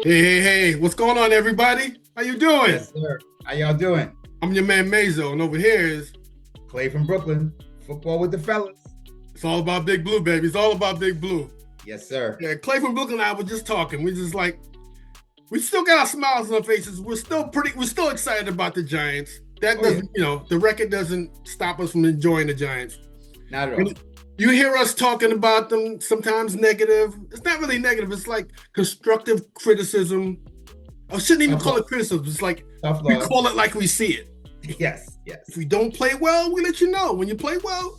Hey, what's going on, everybody? How you doing? Yes, sir. How y'all doing? I'm your man Mazo, and over here is Clay from Brooklyn. Football with the fellas. it's all about Big Blue, baby. It's all about Big Blue. Yes, sir. Yeah, Clay from Brooklyn and I were just talking. We just like we still got our smiles on our faces. We're still excited about the Giants. That Oh, yeah. doesn't, the record doesn't stop us from enjoying the Giants. Not at all. And you hear us talking about them sometimes negative. It's not really negative. It's like constructive criticism. I shouldn't even Tough call love. it criticism. It's like Tough we love. call it like we see it. Yes, yes. If we don't play well, we let you know. When you play well,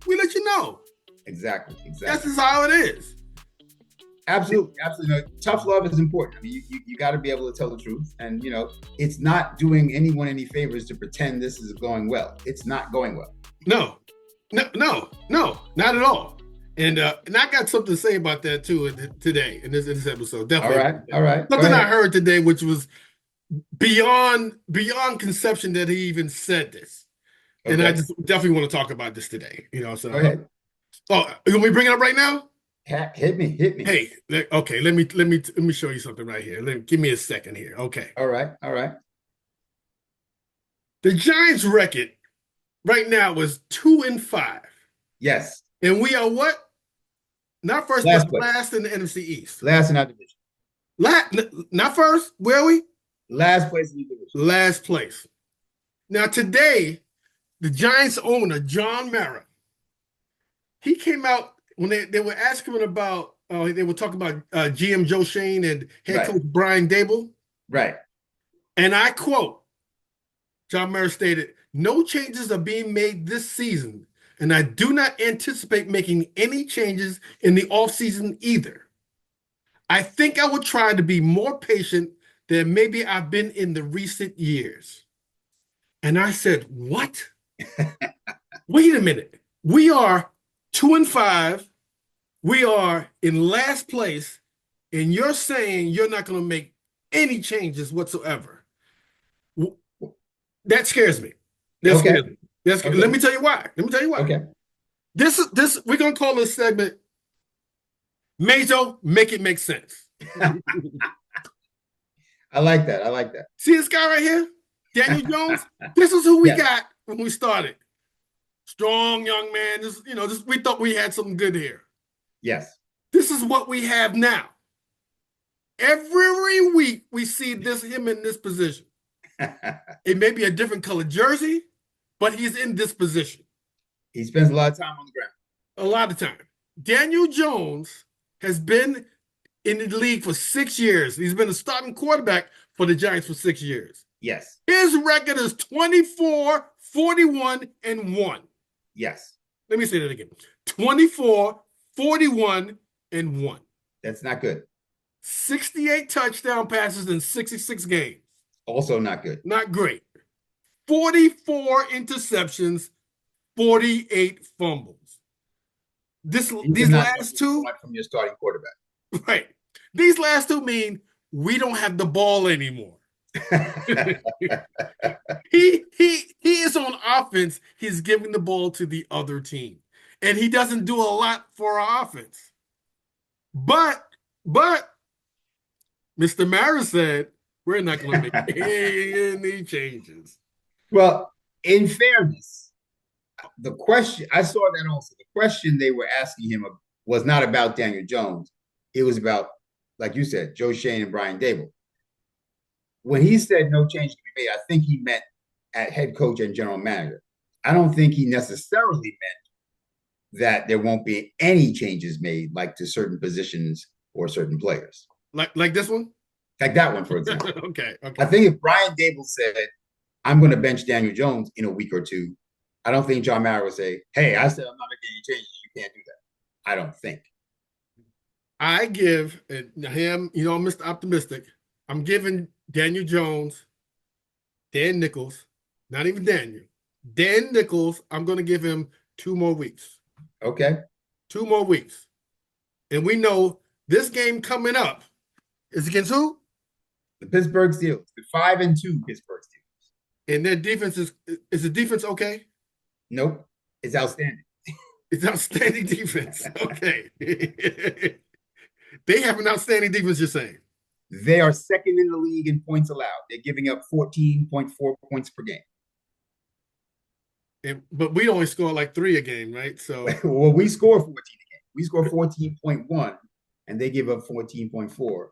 we let you know. Exactly. That's just how it is. Absolutely. Absolutely. No, tough love is important. I mean, you got to be able to tell the truth. And, it's not doing anyone any favors to pretend this is going well. It's not going well. No, not at all. And I got something to say about that too today in this episode. Definitely. All right. Something I heard today, which was beyond conception that he even said this. And I just definitely want to talk about this today. So Go ahead. Oh, you want me to bring it up right now? Hit me. Hey, okay, let me show you something right here. Give me a second here. Okay. All right. The Giants' record right now is 2-5. Yes. And we are what? Not first, Last but place. last in the NFC East. Last in our division. Not first. Where are we? Last place in the division. Last place. Now today, the Giants owner, John Mara, he came out when they were asking him about, they were talking about GM Joe Shane and head coach Brian Dable. Right. And I quote, John Mara stated, "No changes are being made this season, and I do not anticipate making any changes in the offseason either. I think I will try to be more patient than maybe I've been in the recent years." And I said, what? Wait a minute. We are 2-5. We are in last place, and you're saying you're not going to make any changes whatsoever. That scares me. Scares me. Let me tell you why. Okay. This we're gonna call this segment Mazo, make it make sense. I like that. See this guy right here? Daniel Jones? This is who we got when we started. Strong young man. We thought we had something good here. Yes. This is what we have now. Every week we see him in this position. It may be a different color jersey, but he's in this position. He spends a lot of time on the ground. A lot of time. Daniel Jones has been in the league for 6 years. He's been a starting quarterback for the Giants for 6 years. Yes. His record is 24, 41, and 1. Yes. Let me say that again. 24, 41, and 1. That's not good. 68 touchdown passes in 66 games. Also not good. Not great. 44 interceptions, 48 fumbles. These last two from your starting quarterback. Right. These last two mean we don't have the ball anymore. He is on offense. He's giving the ball to the other team. And he doesn't do a lot for our offense. But Mr. Mara said we're not going to make any changes. Well, in fairness, the question, I saw that also. The question they were asking him was not about Daniel Jones. It was about, like you said, Joe Shane and Brian Dable. When he said no change can be made, I think he meant at head coach and general manager. I don't think he necessarily meant that there won't be any changes made, like to certain positions or certain players. Like this one? Like that one, for example. Okay. I think if Brian Dable said, I'm going to bench Daniel Jones in a week or two, I don't think John Mara would say, hey, I said I'm not making any changes. You can't do that. I don't think. I give him, I'm Mr. Optimistic. I'm giving Daniel Jones, Dan Nichols, not even Daniel, Dan Nichols, I'm going to give him 2 more weeks. Okay. 2 more weeks. And we know this game coming up is against who? The Pittsburgh Steelers. The 5-2 Pittsburgh Steelers. And their defense is the defense okay? Nope. It's outstanding. It's outstanding defense. Okay. They have an outstanding defense, you're saying? They are second in the league in points allowed. They're giving up 14.4 points per game. But we only score like 3 a game, right? So Well, we score 14 a game. We score 14.1, and they give up 14.4.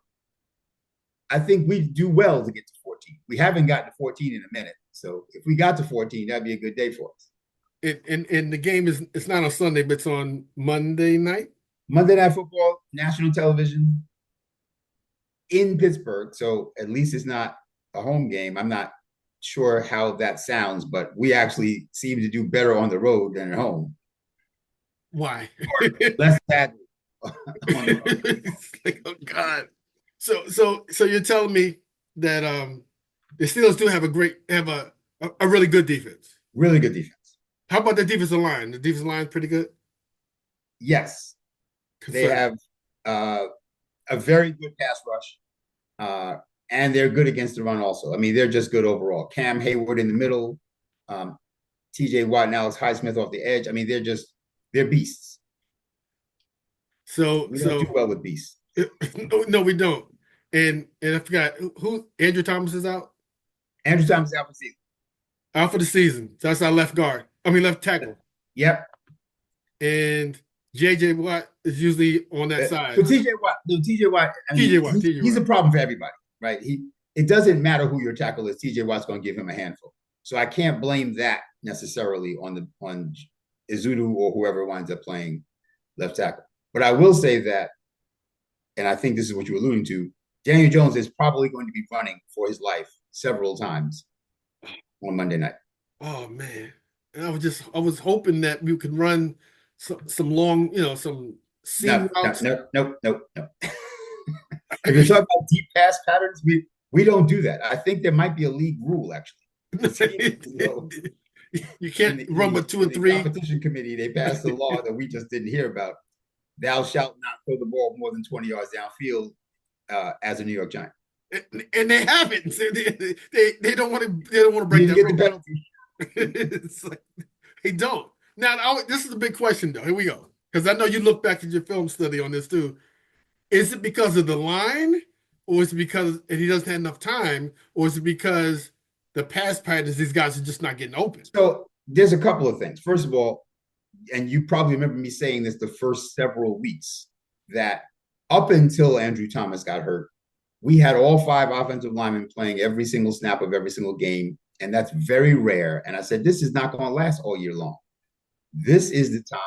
I think we do well to get to 14. We haven't gotten to 14 in a minute. So if we got to 14, that'd be a good day for us. and the game is, it's not on Sunday, but it's on Monday night. Monday Night Football, national television in Pittsburgh. So at least it's not a home game. I'm not sure how that sounds, but we actually seem to do better on the road than at home. Why? Less bad on the road. It's like, oh God. So you're telling me that the Steelers do have a really good defense. Really good defense. How about the defensive line? The defensive line is pretty good. Yes, they have a very good pass rush, and they're good against the run also. I mean, they're just good overall. Cam Hayward in the middle, T.J. Watt and Alex Highsmith off the edge. I mean, they're beasts. So We don't do well with beasts. no, we don't. And I forgot who Andrew Thomas is out. Andrew Thomas is out for the season. Out for the season. So that's our left guard. I mean left tackle. Yep. And J.J. Watt is usually on that side. So T.J. Watt, I mean, he's a problem for everybody, right? It doesn't matter who your tackle is. T.J. Watt's going to give him a handful. So I can't blame that necessarily on Izudu or whoever winds up playing left tackle. But I will say that, and I think this is what you're alluding to, Daniel Jones is probably going to be running for his life several times on Monday night. Oh man. And I was hoping that we could run some long, some seam routes. No. If you're talking about deep pass patterns, we don't do that. I think there might be a league rule actually. You can't run with 2 and 3. The competition committee, they passed a law that we just didn't hear about. Thou shalt not throw the ball more than 20 yards downfield as a New York Giant. And they haven't. They don't want to break that rule. The penalty. It's like they don't. Now, this is the big question, though. Here we go. Because I know you look back at your film study on this, too. Is it because of the line? Or is it because he doesn't have enough time? Or is it because the pass patterns, these guys are just not getting open? So there's a couple of things. First of all, and you probably remember me saying this the first several weeks, that up until Andrew Thomas got hurt, we had all 5 offensive linemen playing every single snap of every single game. And that's very rare. And I said, this is not going to last all year long. This is the time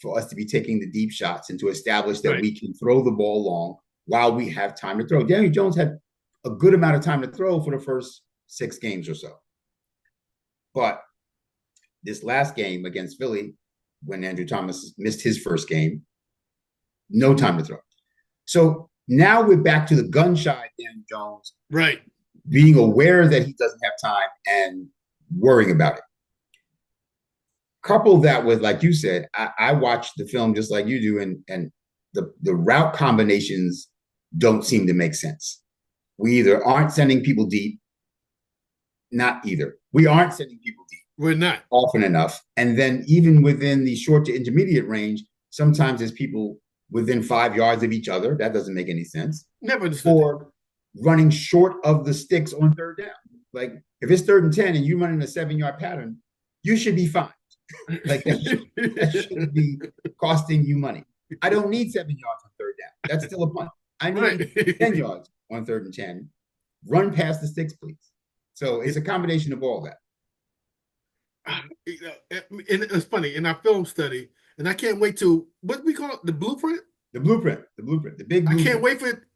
for us to be taking the deep shots and to establish that we can throw the ball long while we have time to throw. Daniel Jones had a good amount of time to throw for the first 6 games or so. But this last game against Philly, when Andrew Thomas missed his first game, no time to throw. So now we're back to the gun-shy Daniel Jones. Right. Being aware that he doesn't have time and worrying about it. Couple that with, like you said, I watched the film just like you do, and the route combinations don't seem to make sense. We either aren't sending people deep, not either. We aren't sending people deep. We're not. Often enough. And then even within the short to intermediate range, sometimes there's people within 5 yards of each other. That doesn't make any sense. Never understood. Or running short of the sticks on third down. Like if it's 3rd and 10 and you running a 7-yard pattern, you should be fine. Like that shouldn't be costing you money. I don't need 7 yards on third down. That's still a punt. I need 10 yards on 3rd and 10. Run past the sticks, please. So it's a combination of all that. And it's funny in our film study, and I can't wait to what we call it, the blueprint. The big blueprint. I can't wait for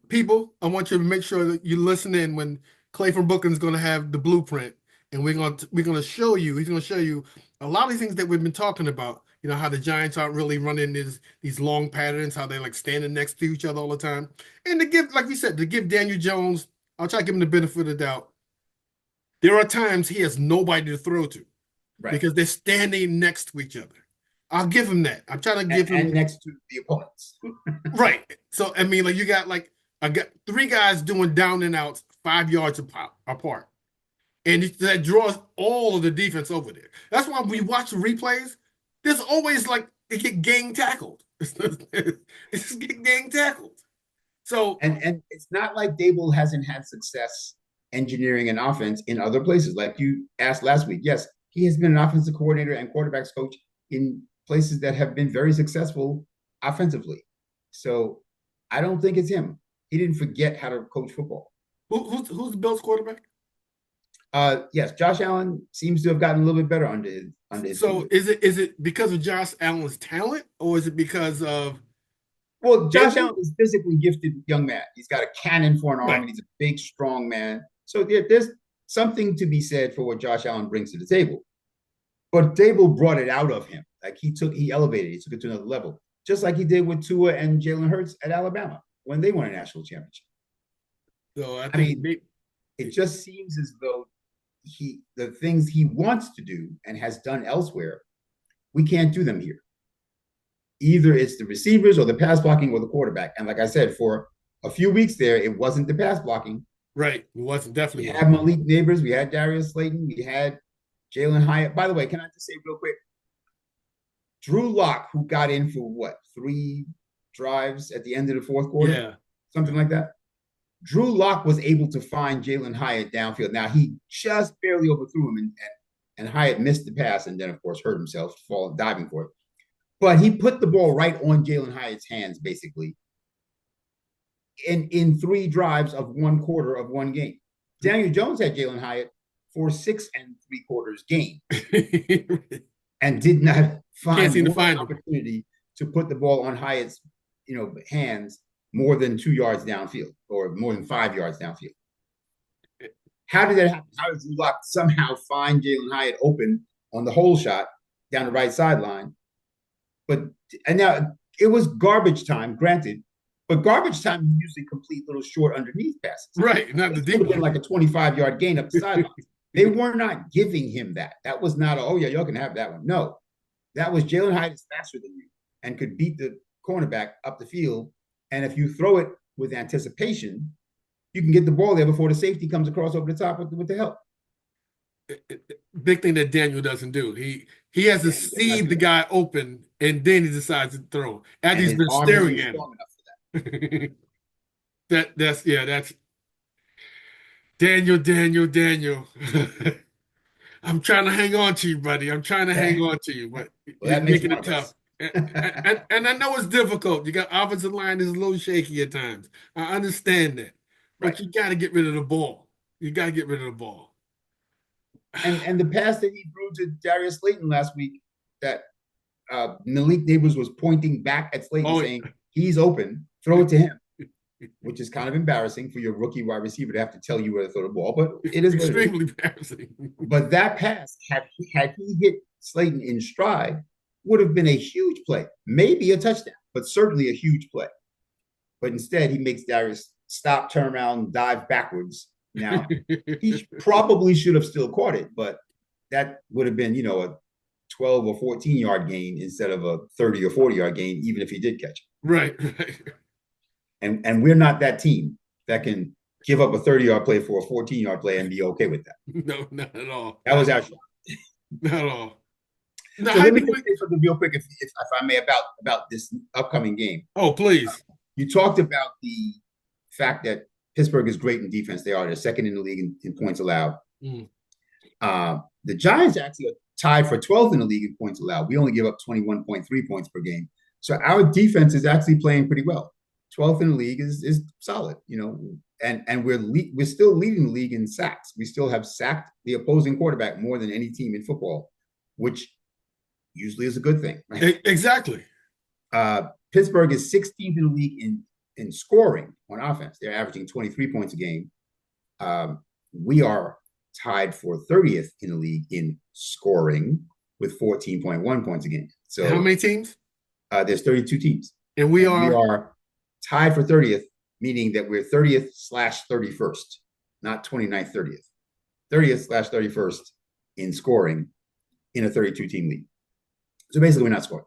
people. I want you to make sure that you listen in when Clay from Brooklyn is going to have the blueprint, and we're going to show you. He's going to show you a lot of these things that we've been talking about. You know how the Giants aren't really running these long patterns, how they're like standing next to each other all the time, and to give, like we said, to give Daniel Jones, I'll try to give him the benefit of the doubt. There are times he has nobody to throw to. Right. Because they're standing next to each other. I'll give him that. I'm trying to give him and next to the opponents. Right. So I mean, like you got I got 3 guys doing down and outs 5 yards apart. And that draws all of the defense over there. That's why when we watch the replays, there's always like they get gang tackled. It's just get gang tackled. So And it's not like Dable hasn't had success engineering an offense in other places. Like you asked last week, yes, he has been an offensive coordinator and quarterbacks coach in places that have been very successful offensively. So I don't think it's him. He didn't forget how to coach football. who's the Bills quarterback? Yes, Josh Allen seems to have gotten a little bit better under his So tutelage. is it because of Josh Allen's talent, or is it because of Well, Josh Dable? Allen is physically gifted young man. He's got a cannon for an arm, Right. and he's a big, strong man. So there's something to be said for what Josh Allen brings to the table. But Dable brought it out of him. Like he elevated, he took it to another level, just like he did with Tua and Jalen Hurts at Alabama when they won a national championship. So I I think mean, it just seems as though the things he wants to do and has done elsewhere, we can't do them here. Either it's the receivers or the pass blocking or the quarterback. And like I said, for a few weeks there, it wasn't the pass blocking. right. It wasn't We definitely had wasn't. Malik Neighbors, we had Darius Slayton, we had Jalen Hyatt. By the way, can I just say real quick, Drew Lock, who got in for what, 3 drives at the end of the fourth quarter, Yeah. something like that. Drew Lock was able to find Jalen Hyatt downfield. Now he just barely overthrew him, and Hyatt missed the pass, and then of course hurt himself, falling diving for it. But he put the ball right on Jalen Hyatt's hands, basically, in 3 drives of 1/4 of one game. Daniel Jones had Jalen Hyatt for 6 3/4 game and did not Can't find seem to one find him. opportunity to put the ball on Hyatt's, hands more than 2 yards downfield or more than 5 yards downfield. How did that happen? How did Drew Lock somehow find Jalen Hyatt open on the hole shot down the right sideline? And now it was garbage time, granted, but garbage time you usually complete little short underneath passes. Right. Not the It deep would have been one. like a 25-yard gain up the sideline. They were not giving him that. That was not, oh, yeah, y'all can have that one. No, that was Jalen Hyatt is faster than you and could beat the cornerback up the field. And if you throw it with anticipation, you can get the ball there before the safety comes across over the top with the help. Big thing that Daniel doesn't do. He has to Daniel does not see do the that. guy open, and then he decides to throw. After And he's his been arm staring isn't at him. strong enough for that. That's Daniel. I'm trying to hang on to you, buddy. I'm trying to hang on to you, but Well, you're that makes making one it of tough. us. And I know it's difficult. You got offensive line is a little shaky at times. I understand that, but Right. you got to get rid of the ball. You got to get rid of the ball. And the pass that he threw to Darius Slayton last week, that Malik Neighbors was pointing back at Slayton Oh, saying, he's open, throw it to him, which is kind of embarrassing for your rookie wide receiver to have to tell you where to throw the ball, but it is what it is. extremely embarrassing. But that pass, had he hit Slayton in stride, would have been a huge play, maybe a touchdown, but certainly a huge play. But instead, he makes Darius stop, turn around, dive backwards. Now, he probably should have still caught it, but that would have been, a 12 or 14-yard gain instead of a 30 or 40-yard gain, even if he did catch it. Right. And we're not that team that can give up a 30-yard play for a 14-yard play and be okay with that. No, not at all. That was our shot. Not at all. Now, So how let me do say something real quick, if I may, about this upcoming game. Oh, please. You talked about the fact that Pittsburgh is great in defense. They are. They're second in the league in points allowed. Mm. The Giants actually are tied for 12th in the league in points allowed. We only give up 21.3 points per game. So our defense is actually playing pretty well. 12th in the league is solid, and we're still leading the league in sacks. We still have sacked the opposing quarterback more than any team in football, which usually is a good thing. Right? Exactly. Pittsburgh is 16th in the league in scoring on offense. They're averaging 23 points a game. We are tied for 30th in the league in scoring with 14.1 points a game. So how many teams? There's 32 teams. And we we are are tied for 30th, meaning that we're 30th/31st, not 29th, 30th. 30th/31st in scoring in a 32-team league. So basically, we're not scoring.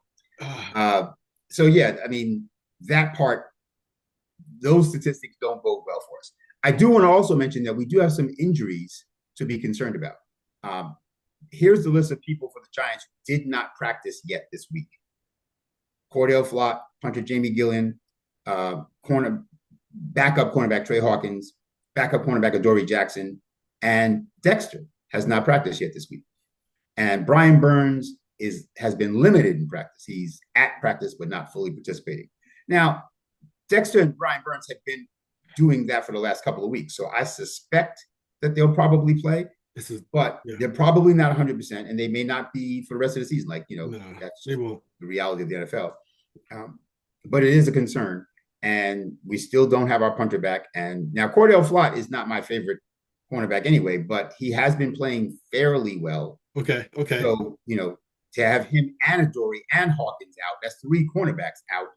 So yeah, I mean, that part, those statistics don't bode well for us. I do want to also mention that we do have some injuries to be concerned about. Here's the list of people for the Giants who did not practice yet this week. Cordell Flott, punter Jamie Gillian, corner backup cornerback Trey Hawkins, backup cornerback Adoree Jackson, and Dexter has not practiced yet this week. And Brian Burns has been limited in practice. He's at practice, but not fully participating. Now, Dexter and Brian Burns have been doing that for the last couple of weeks. So I suspect that they'll probably play, but they're probably not 100%, and they may not be for the rest of the season. Like, that's the reality of the NFL. But it is a concern, and we still don't have our punter back. And now Cordell Flott is not my favorite cornerback anyway, but he has been playing fairly well. Okay. So, to have him and Adoree and Hawkins out, that's 3 cornerbacks out.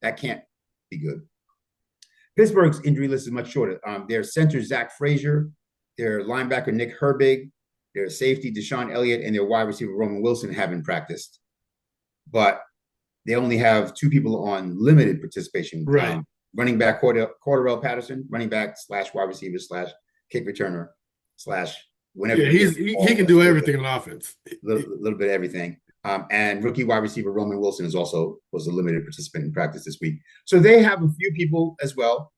That can't be good. Pittsburgh's injury list is much shorter. Their center, Zach Frazier, their linebacker, Nick Herbig, their safety, Deshaun Elliott, and their wide receiver, Roman Wilson, haven't practiced. But they only have 2 people on limited participation. Right. Running back Cordarrelle Patterson, running back / wide receiver / kick returner / whenever. Yeah, he can do everything on offense. A little bit of everything. And rookie wide receiver Roman Wilson was a limited participant in practice this week. So they have a few people as well.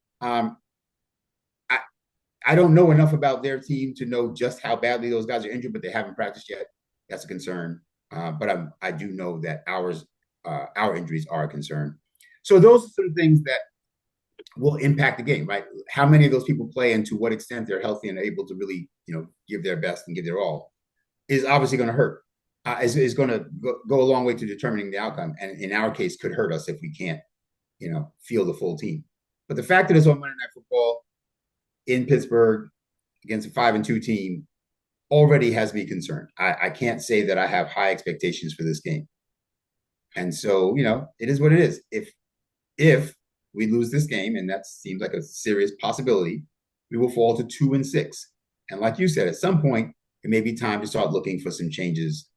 I don't know enough about their team to know just how badly those guys are injured, but they haven't practiced yet. That's a concern. But I do know that our injuries are a concern. So those are sort of things that will impact the game, right? How many of those people play and to what extent they're healthy and able to really, give their best and give their all is obviously going to hurt. Is going to go a long way to determining the outcome, and in our case, could hurt us if we can't, field the full team. But the fact that it's on Monday Night Football in Pittsburgh against a 5-2 team already has me concerned. I can't say that I have high expectations for this game, and so it is what it is. If we lose this game, and that seems like a serious possibility, we will fall to 2-6. And like you said, at some point, it may be time to start looking for some changes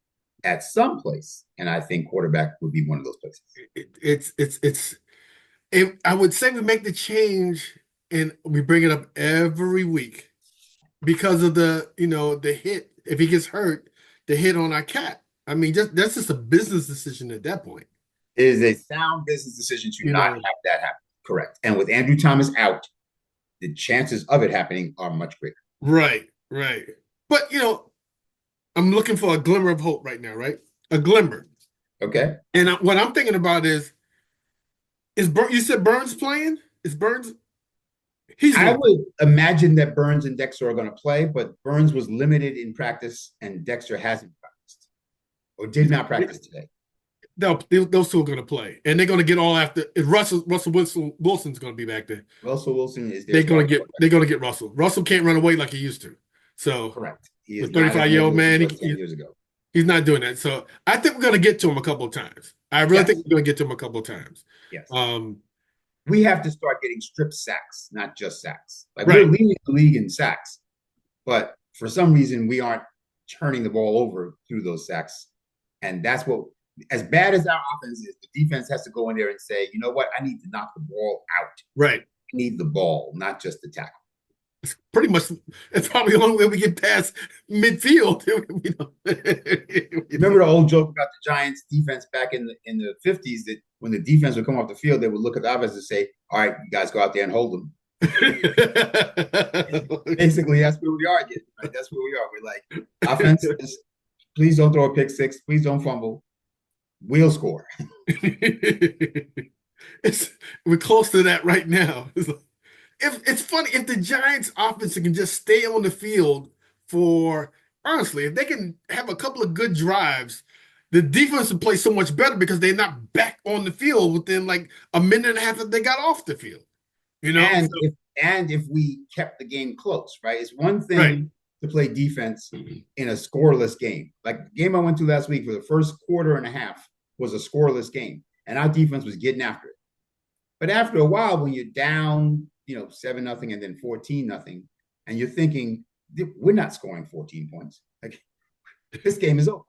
at some place, and I think quarterback would be one of those places. I would say we make the change, and we bring it up every week because of the hit. If he gets hurt, the hit on our cat. I mean, that's just a business decision at that point. It is a sound business decision to not have that happen. Correct. And with Andrew Thomas out, the chances of it happening are much greater. Right. But I'm looking for a glimmer of hope right now, right? A glimmer. Okay. And what I'm thinking about is you said Burns playing? Is Burns? I would imagine that Burns and Dexter are going to play, but Burns was limited in practice and Dexter hasn't practiced or did not practice today. Those 2 are going to play, and they're going to get all after. Russell Wilson's going to be back there. Russell Wilson is there. They're going to get Russell. Russell can't run away like he used to. So correct. He is 35-year-old man. Years ago. He's not doing that. So I think we're going to get to him a couple of times. I really think we're going to get to him a couple of times. Yes. We have to start getting strip sacks, not just sacks. We're leading the league in sacks, but for some reason we aren't turning the ball over through those sacks. And that's what, as bad as our offense is, the defense has to go in there and say, you know what, I need to knock the ball out. Right. I need the ball, not just the tackle. It's pretty much, it's probably the only way we get past midfield. Remember the old joke about the Giants defense back in the 50s, that when the defense would come off the field, they would look at the offense and say, all right, you guys go out there and hold them. Basically, that's where we are again. Right? That's where we are. We're like, offense, please don't throw a pick six. Please don't fumble. We'll score. We're close to that right now. It's funny, if the Giants offense can just stay on the field honestly, if they can have a couple of good drives, the defense will play so much better because they're not back on the field within like a minute and a half that they got off the field. And if we kept the game close, right? It's one thing to play defense in a scoreless game. Like the game I went to last week for the first quarter and a half was a scoreless game, and our defense was getting after it. But after a while, when you're down, 7-0 and then 14-0, and you're thinking, we're not scoring 14 points. Like, this game is over.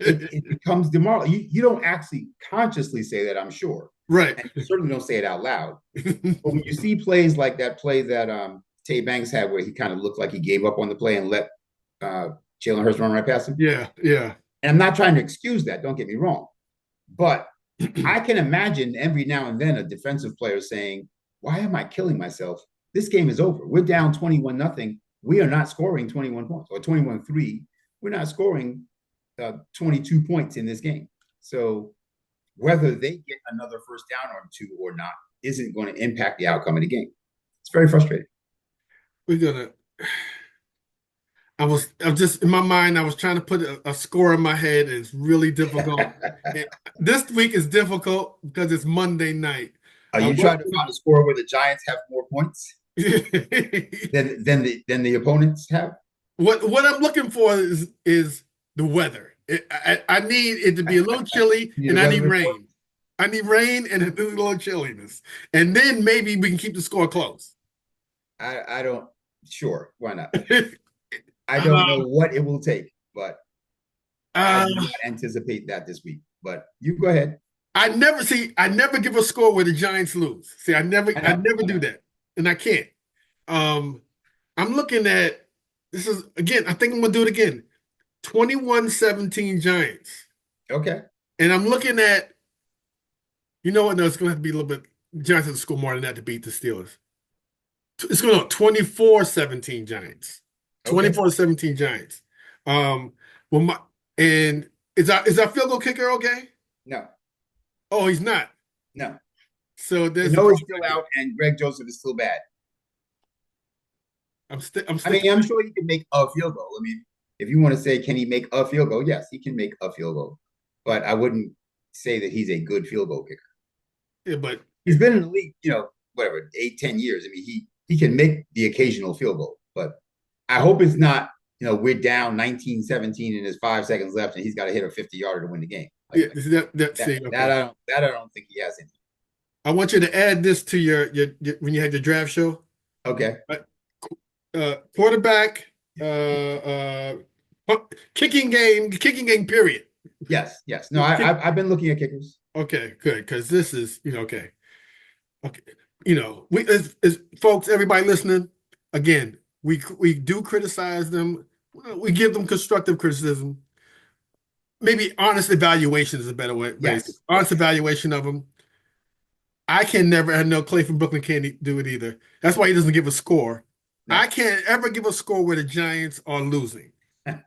It becomes demoralizing. You don't actually consciously say that, I'm sure. Right. And you certainly don't say it out loud. But when you see plays like that play that Tay Banks had, where he kind of looked like he gave up on the play and let Jalen Hurts run right past him. Yeah. And I'm not trying to excuse that. Don't get me wrong. But I can imagine every now and then a defensive player saying, why am I killing myself? This game is over. We're down 21-0. We are not scoring 21 points or 21-3. We're not scoring 22 points in this game. So whether they get another first down or two or not isn't going to impact the outcome of the game. It's very frustrating. We're gonna. I'm just in my mind. I was trying to put a score in my head. And it's really difficult. This week is difficult because it's Monday night. Are you trying to find a score where the Giants have more points than the opponents have? What I'm looking for is the weather. I need it to be a little chilly, and I need rain. I need rain and a little chilliness, and then maybe we can keep the score close. I don't. Sure, why not? I don't know what it will take, but I do not anticipate that this week. But you go ahead. I never give a score where the Giants lose. See, I never do that, and I can't. I'm looking at this is again. I think I'm gonna do it again. 21-17 Giants. Okay. And I'm looking at. You know what? No, it's gonna have to be a little bit. Giants have to score more than that to beat the Steelers. It's going to 24-17 Giants. 24-17 Giants. And is our field goal kicker okay? No. Oh, he's not. No. So there's Noah's still out, and Greg Joseph is still bad. I'm sure he can make a field goal. I mean, if you want to say, can he make a field goal? Yes, he can make a field goal. But I wouldn't say that he's a good field goal kicker. Yeah, but he's been in the league, whatever, 8-10 years. I mean, he can make the occasional field goal, but I hope it's not, we're down 19-17 and there's 5 seconds left and he's got to hit a 50-yarder to win the game. That I don't think he has any. I want you to add this to your when you had your draft show. Okay. Quarterback, kicking game, period. Yes. No, I've been looking at kickers. Okay, good, because this is, okay. We as folks, everybody listening, again, we do criticize them. We give them constructive criticism. Maybe honest evaluation is a better way. Yes. Honest evaluation of them. I know Clay from Brooklyn can't do it either. That's why he doesn't give a score. No. I can't ever give a score where the Giants are losing.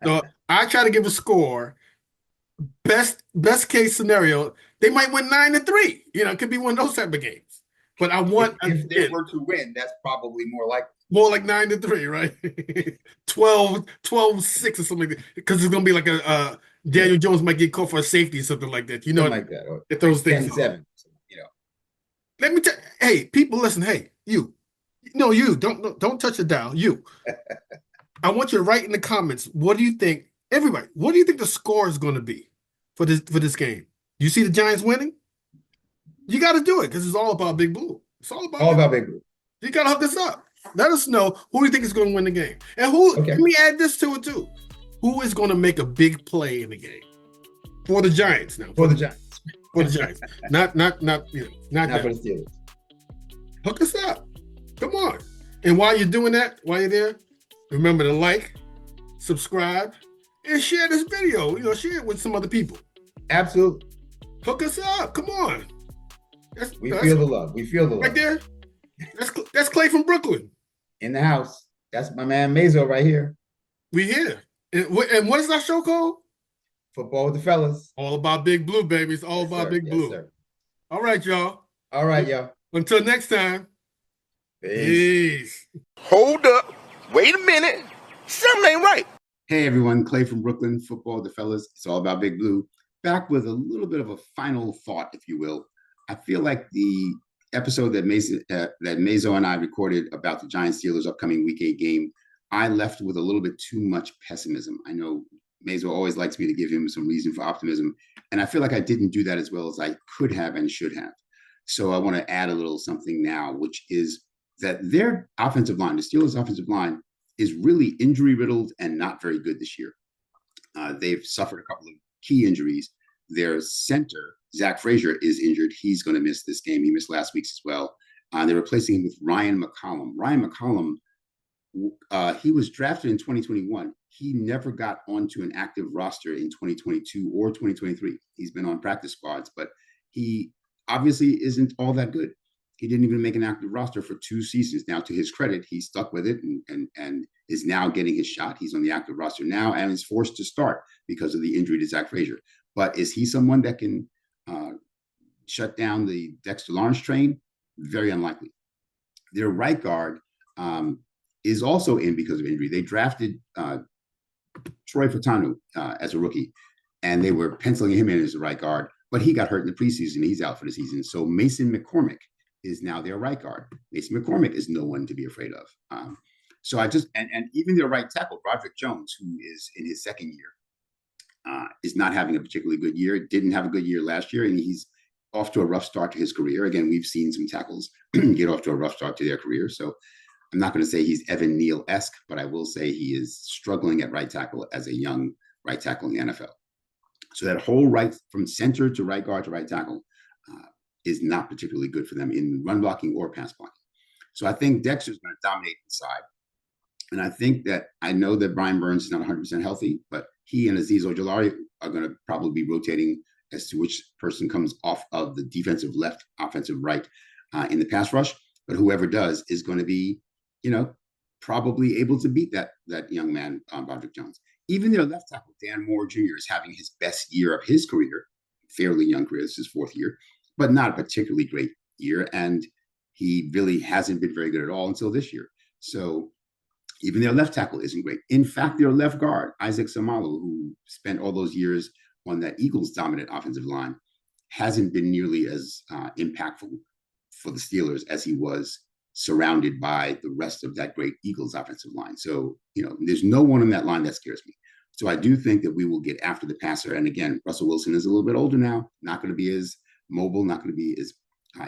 So I try to give a score. Best case scenario, they might win 9-3. It could be one of those type of games. But I want if they were to win, that's probably more like 9-3, right? 12-6 or something like that. Because it's gonna be like a Daniel Jones might get caught for a safety or something like that. Something like that. Or if those things 10-7. Let me tell hey, people listen, hey, you. No, you don't touch it down. You. I want you to write in the comments, what do you think? Everybody, what do you think the score is going to be for this game? You see the Giants winning? You got to do it because it's all about Big Blue. It's all about Big Blue. You got to hook us up. Let us know who do you think is going to win the game, and who. Okay. Let me add this to it too. Who is going to make a big play in the game for the Giants now? For the Giants. For the Giants. Not for the Steelers. Hook us up. Come on. And while you're doing that, while you're there, remember to like, subscribe, and share this video. Share it with some other people. Absolutely. Hook us up. Come on. We feel the love. Right there. That's Clay from Brooklyn. In the house. That's my man Mazo right here. We here. And what is our show called? Football with the Fellas. All about Big Blue, baby. It's all about Big Blue. Sir. All right, y'all. All right, y'all. Until next time. Peace. Hold up. Wait a minute. Something ain't right. Hey, everyone. Clay from Brooklyn. Football with the Fellas. It's all about Big Blue. Back with a little bit of a final thought, if you will. I feel like the episode that Mazo and I recorded about the Giants-Steelers upcoming Week 8 game, I left with a little bit too much pessimism. I know Mazo always likes me to give him some reason for optimism, and I feel like I didn't do that as well as I could have and should have. So I want to add a little something now, which is that their offensive line, the Steelers' offensive line, is really injury-riddled and not very good this year. They've suffered a couple of key injuries. Their center, Zach Frazier, is injured. He's going to miss this game. He missed last week's as well. They're replacing him with Ryan McCollum. Ryan McCollum, he was drafted in 2021. He never got onto an active roster in 2022 or 2023. He's been on practice squads, but he obviously isn't all that good. he didn't even make an active roster for 2 seasons. Now, to his credit, he stuck with it and is now getting his shot. He's on the active roster now and is forced to start because of the injury to Zach Frazier. But is he someone that can shut down the Dexter Lawrence train? Very unlikely. Their right guard is also in because of injury. They drafted Troy Fatanu as a rookie, and they were penciling him in as a right guard, but he got hurt in the preseason. He's out for the season. So Mason McCormick is now their right guard. Mason McCormick is no one to be afraid of. So I just, and even their right tackle, Broderick Jones, who is in his second year, is not having a particularly good year, didn't have a good year last year, and he's off to a rough start to his career. Again, we've seen some tackles get off to a rough start to their career. So I'm not going to say he's Evan Neal-esque, but I will say he is struggling at right tackle as a young right tackle in the NFL. So that whole right from center to right guard to right tackle is not particularly good for them in run blocking or pass blocking. So I think Dexter's going to dominate inside. And I think that I know that Brian Burns is not 100% healthy, but he and Azeez Ojulari are going to probably be rotating as to which person comes off of the defensive left, offensive right in the pass rush. But whoever does is going to be, probably able to beat that young man, Broderick Jones. Even their left tackle, Dan Moore Jr., is having his best year of his career, fairly young career. This is his 4th year, but not a particularly great year. And he really hasn't been very good at all until this year. So even their left tackle isn't great. In fact, their left guard, Isaac Samalu, who spent all those years on that Eagles dominant offensive line, hasn't been nearly as impactful for the Steelers as he was surrounded by the rest of that great Eagles offensive line. So, there's no one in that line that scares me. So I do think that we will get after the passer. And again, Russell Wilson is a little bit older now, not going to be as mobile, not going to be as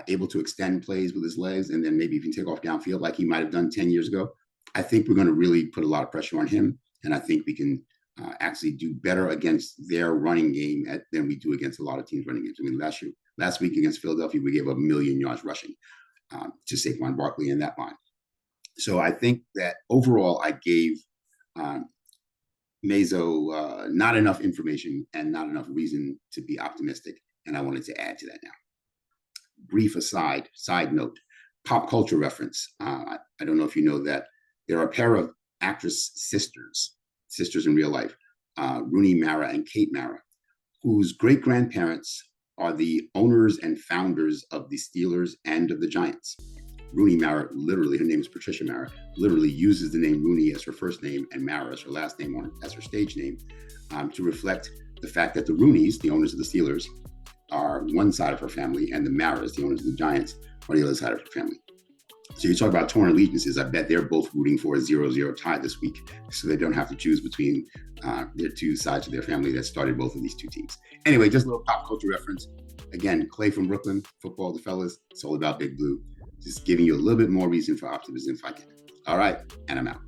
able to extend plays with his legs, and then maybe even take off downfield like he might have done 10 years ago. I think we're going to really put a lot of pressure on him. And I think we can actually do better against their running game than we do against a lot of teams' running games. I mean, last week against Philadelphia, we gave up 1 million yards rushing to Saquon Barkley in that line. So I think that overall I gave Mazo not enough information and not enough reason to be optimistic. And I wanted to add to that now. Brief side note, pop culture reference. I don't know if you know that there are a pair of actress sisters in real life, Rooney Mara and Kate Mara, whose great-grandparents are the owners and founders of the Steelers and of the Giants. Rooney Mara, literally, her name is Patricia Mara, literally uses the name Rooney as her first name and Mara as her last name, or as her stage name, to reflect the fact that the Rooneys, the owners of the Steelers, are one side of her family, and the Maras, the owners of the Giants, are the other side of her family. So you talk about torn allegiances. I bet they're both rooting for a 0-0 tie this week, so they don't have to choose between their two sides of their family that started both of these two teams. Anyway, just a little pop culture reference. Again, Clay from Brooklyn, football, the fellas. It's all about Big Blue. Just giving you a little bit more reason for optimism if I can. All right, and I'm out.